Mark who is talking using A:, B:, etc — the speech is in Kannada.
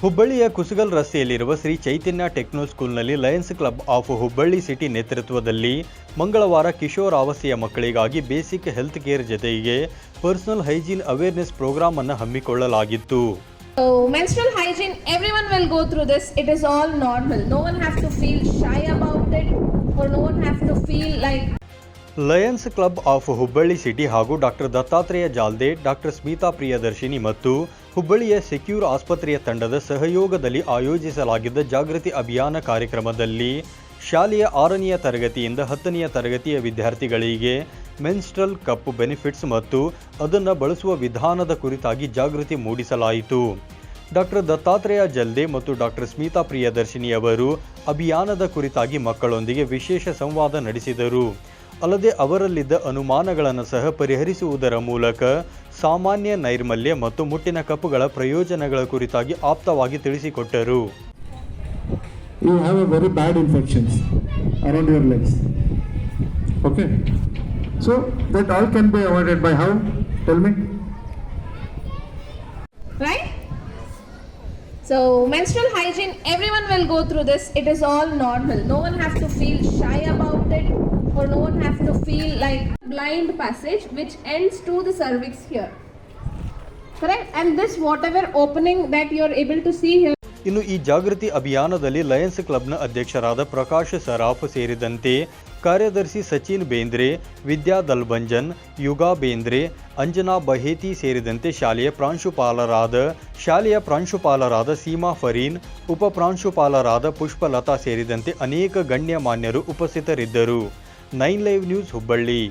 A: ಹುಬ್ಬಳ್ಳಿಯ ಕುಸುಗಲ್ ರಸ್ತೆಯಲ್ಲಿರುವ ಶ್ರೀ ಚೈತನ್ಯ ಟೆಕ್ನೋ ಸ್ಕೂಲ್ನಲ್ಲಿ Lions club of Hubballi city ನೇತೃತ್ವದಲ್ಲಿ ಮಂಗಳವಾರ ಕಿಶೋರಾವಸ್ಥೆಯ ಮಕ್ಕಳಿಗಾಗಿ ಬೇಸಿಕ್ ಹೆಲ್ತ್ ಕೇರ್ ಜೊತೆಗೆ ಪರ್ಸನಲ್ ಹೈಜೀನ್ ಅವೇರ್ನೆಸ್ ಪ್ರೋಗ್ರಾಮ್ ಅನ್ನು ಹಮ್ಮಿಕೊಳ್ಳಲಾಗಿತ್ತು.
B: So menstrual hygiene, everyone will go through this. It is all normal. No one have to feel shy about it, or no one have to feel like.
A: Lions club of Hubballi city ಹಾಗೂ ಡಾಕ್ಟರ್ ದತ್ತಾತ್ರೇಯ ಜಾಲ್ದೆ, ಡಾಕ್ಟರ್ ಸ್ಮಿತಾ ಪ್ರಿಯದರ್ಶಿನಿ ಮತ್ತು ಹುಬ್ಬಳ್ಳಿಯ ಸೆಕ್ಯೂರ್ ಆಸ್ಪತ್ರೆಯ ತಂಡದ ಸಹಯೋಗದಲ್ಲಿ ಆಯೋಜಿಸಲಾಗಿದ್ದ ಜಾಗೃತಿ ಅಭಿಯಾನ ಕಾರ್ಯಕ್ರಮದಲ್ಲಿ ಶಾಲೆಯ 6ನೆಯ ತರಗತಿಯಿಂದ 10ನೆಯ ತರಗತಿಯ ವಿದ್ಯಾರ್ಥಿಗಳಿಗೆ ಮೆನ್ಸ್ಟ್ರಲ್ ಕಪ್ ಬೆನಿಫಿಟ್ಸ್ ಮತ್ತು ಅದನ್ನು ಬಳಸುವ ವಿಧಾನದ ಕುರಿತಾಗಿ ಜಾಗೃತಿ ಮೂಡಿಸಲಾಯಿತು. ಡಾಕ್ಟರ್ ದತ್ತಾತ್ರೇಯ ಜಲ್ದೆ ಮತ್ತು ಡಾಕ್ಟರ್ ಸ್ಮಿತಾ ಪ್ರಿಯದರ್ಶಿನಿ ಅವರು ಅಭಿಯಾನದ ಕುರಿತಾಗಿ ಮಕ್ಕಳೊಂದಿಗೆ ವಿಶೇಷ ಸಂವಾದ ನಡೆಸಿದರು. ಅಲ್ಲದೆ ಅವರಲ್ಲಿದ್ದ ಅನುಮಾನಗಳನ್ನು ಸಹ ಪರಿಹರಿಸುವುದರ ಮೂಲಕ ಸಾಮಾನ್ಯ ನೈರ್ಮಲ್ಯ ಮತ್ತು ಮುಟ್ಟಿನ ಕಪ್ಪುಗಳ ಪ್ರಯೋಜನಗಳ ಕುರಿತಾಗಿ ಆಪ್ತವಾಗಿ ತಿಳಿಸಿಕೊಟ್ಟರು.
C: You have a very bad infections around your legs. Okay. So that all can be avoided by how? Tell me.
B: Right? So menstrual hygiene, everyone will go through this. It is all normal. No one have to feel shy about it, or no one have to feel like blind passage which ends to the cervix here. Correct? And this whatever opening that you are able to see here.
A: ಇನ್ನು ಈ ಜಾಗೃತಿ ಅಭಿಯಾನದಲ್ಲಿ ಲಯನ್ಸ್ ಕ್ಲಬ್ನ ಅಧ್ಯಕ್ಷರಾದ ಪ್ರಕಾಶ್ ಸರಾಫ್ ಸೇರಿದಂತೆ ಕಾರ್ಯದರ್ಶಿ ಸಚಿನ್ ಬೇಂದ್ರೆ, ವಿದ್ಯಾ ದಲ್ಬಂಜನ್, ಯುಗಾ ಬೇಂದ್ರೆ, ಅಂಜನಾ ಬಹೇತಿ ಸೇರಿದಂತೆ ಶಾಲೆಯ ಪ್ರಾಂಶುಪಾಲರಾದ ಸೀಮಾ ಫರೀನ್, ಉಪ ಪ್ರಾಂಶುಪಾಲರಾದ ಪುಷ್ಪಲತಾ ಸೇರಿದಂತೆ ಅನೇಕ ಗಣ್ಯಮಾನ್ಯರು ಉಪಸ್ಥಿತರಿದ್ದರು. 9 ಲೈವ್ ನ್ಯೂಸ್ ಹುಬ್ಬಳ್ಳಿ.